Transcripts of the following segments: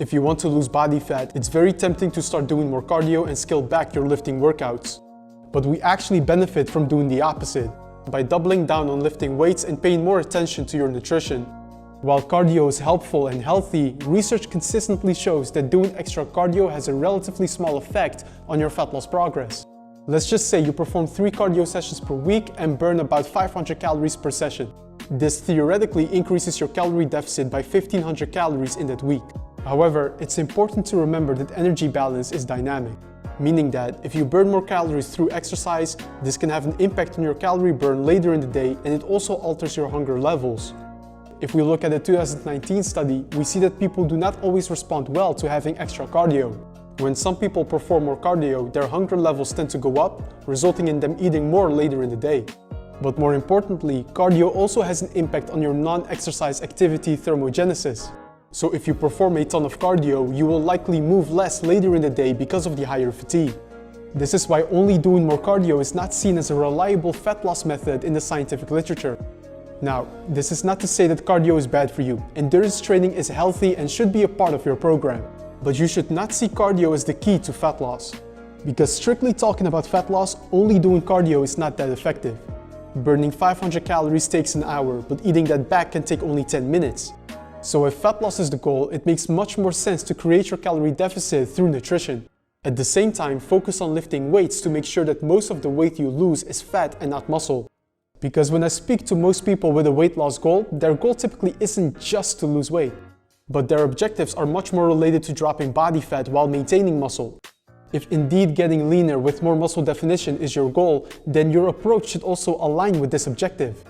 If you want to lose body fat, it's very tempting to start doing more cardio and scale back your lifting workouts. But we actually benefit from doing the opposite, by doubling down on lifting weights and paying more attention to your nutrition. While cardio is helpful and healthy, research consistently shows that doing extra cardio has a relatively small effect on your fat loss progress. Let's just say you perform 3 cardio sessions per week and burn about 500 calories per session. This theoretically increases your calorie deficit by 1500 calories in that week. However, it's important to remember that energy balance is dynamic, meaning that if you burn more calories through exercise, this can have an impact on your calorie burn later in the day, and it also alters your hunger levels. If we look at a 2019 study, we see that people do not always respond well to having extra cardio. When some people perform more cardio, their hunger levels tend to go up, resulting in them eating more later in the day. But more importantly, cardio also has an impact on your non-exercise activity thermogenesis. So if you perform a ton of cardio, you will likely move less later in the day because of the higher fatigue. This is why only doing more cardio is not seen as a reliable fat loss method in the scientific literature. Now, this is not to say that cardio is bad for you. Endurance training is healthy and should be a part of your program. But you should not see cardio as the key to fat loss. Because strictly talking about fat loss, only doing cardio is not that effective. Burning 500 calories takes an hour, but eating that back can take only 10 minutes. So if fat loss is the goal, it makes much more sense to create your calorie deficit through nutrition. At the same time, focus on lifting weights to make sure that most of the weight you lose is fat and not muscle. Because when I speak to most people with a weight loss goal, their goal typically isn't just to lose weight, but their objectives are much more related to dropping body fat while maintaining muscle. If indeed getting leaner with more muscle definition is your goal, then your approach should also align with this objective.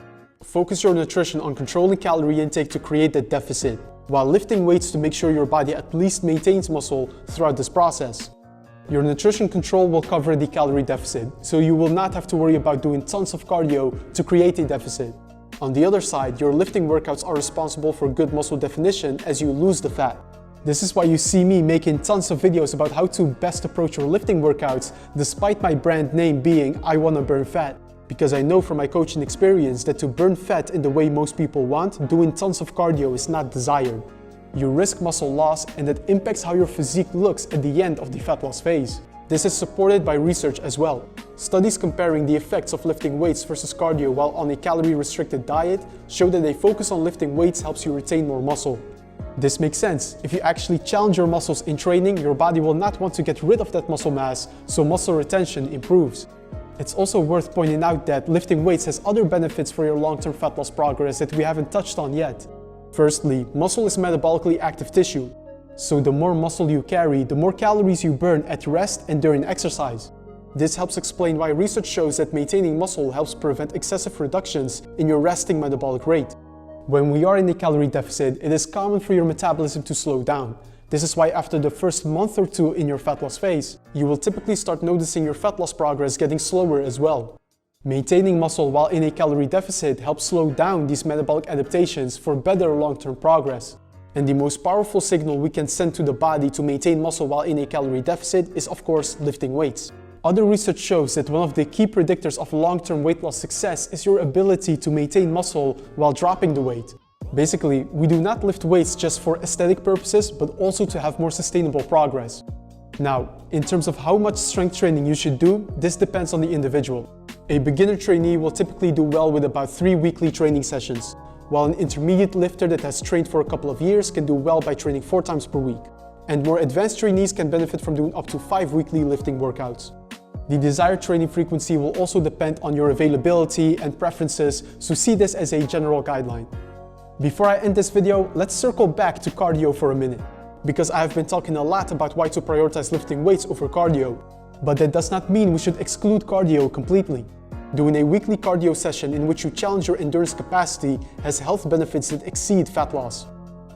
Focus your nutrition on controlling calorie intake to create that deficit, while lifting weights to make sure your body at least maintains muscle throughout this process. Your nutrition control will cover the calorie deficit, so you will not have to worry about doing tons of cardio to create a deficit. On the other side, your lifting workouts are responsible for good muscle definition as you lose the fat. This is why you see me making tons of videos about how to best approach your lifting workouts, despite my brand name being I Wanna Burn Fat. Because I know from my coaching experience that to burn fat in the way most people want, doing tons of cardio is not desired. You risk muscle loss, and that impacts how your physique looks at the end of the fat loss phase. This is supported by research as well. Studies comparing the effects of lifting weights versus cardio while on a calorie-restricted diet show that a focus on lifting weights helps you retain more muscle. This makes sense. If you actually challenge your muscles in training, your body will not want to get rid of that muscle mass, so muscle retention improves. It's also worth pointing out that lifting weights has other benefits for your long-term fat loss progress that we haven't touched on yet. Firstly, muscle is metabolically active tissue. So the more muscle you carry, the more calories you burn at rest and during exercise. This helps explain why research shows that maintaining muscle helps prevent excessive reductions in your resting metabolic rate. When we are in a calorie deficit, it is common for your metabolism to slow down. This is why after the first month or 2 in your fat loss phase, you will typically start noticing your fat loss progress getting slower as well. Maintaining muscle while in a calorie deficit helps slow down these metabolic adaptations for better long-term progress. And the most powerful signal we can send to the body to maintain muscle while in a calorie deficit is, of course, lifting weights. Other research shows that one of the key predictors of long-term weight loss success is your ability to maintain muscle while dropping the weight. Basically, we do not lift weights just for aesthetic purposes, but also to have more sustainable progress. Now, in terms of how much strength training you should do, this depends on the individual. A beginner trainee will typically do well with about 3 weekly training sessions, while an intermediate lifter that has trained for a couple of years can do well by training 4 times per week. And more advanced trainees can benefit from doing up to 5 weekly lifting workouts. The desired training frequency will also depend on your availability and preferences, so see this as a general guideline. Before I end this video, let's circle back to cardio for a minute, because I have been talking a lot about why to prioritize lifting weights over cardio, but that does not mean we should exclude cardio completely. Doing a weekly cardio session in which you challenge your endurance capacity has health benefits that exceed fat loss.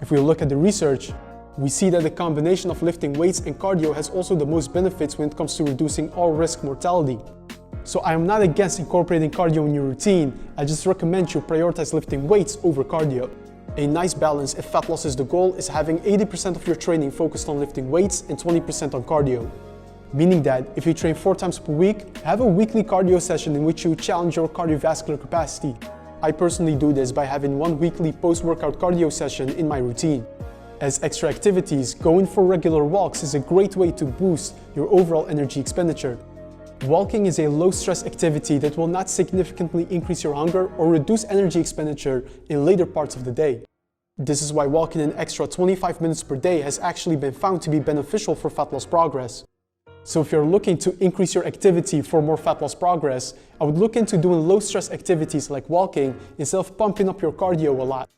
If we look at the research, we see that the combination of lifting weights and cardio has also the most benefits when it comes to reducing all-risk mortality. So I am not against incorporating cardio in your routine, I just recommend you prioritize lifting weights over cardio. A nice balance if fat loss is the goal is having 80% of your training focused on lifting weights and 20% on cardio. Meaning that if you train 4 times per week, have a weekly cardio session in which you challenge your cardiovascular capacity. I personally do this by having 1 weekly post-workout cardio session in my routine. As extra activities, going for regular walks is a great way to boost your overall energy expenditure. Walking is a low-stress activity that will not significantly increase your hunger or reduce energy expenditure in later parts of the day. This is why walking an extra 25 minutes per day has actually been found to be beneficial for fat loss progress. So if you're looking to increase your activity for more fat loss progress, I would look into doing low-stress activities like walking instead of pumping up your cardio a lot.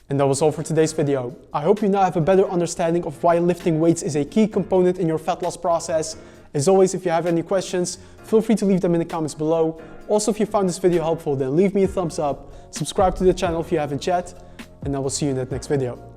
And that was all for today's video. I hope you now have a better understanding of why lifting weights is a key component in your fat loss process. As always, if you have any questions, feel free to leave them in the comments below. Also, if you found this video helpful, then leave me a thumbs up, subscribe to the channel if you haven't yet, and I will see you in that next video.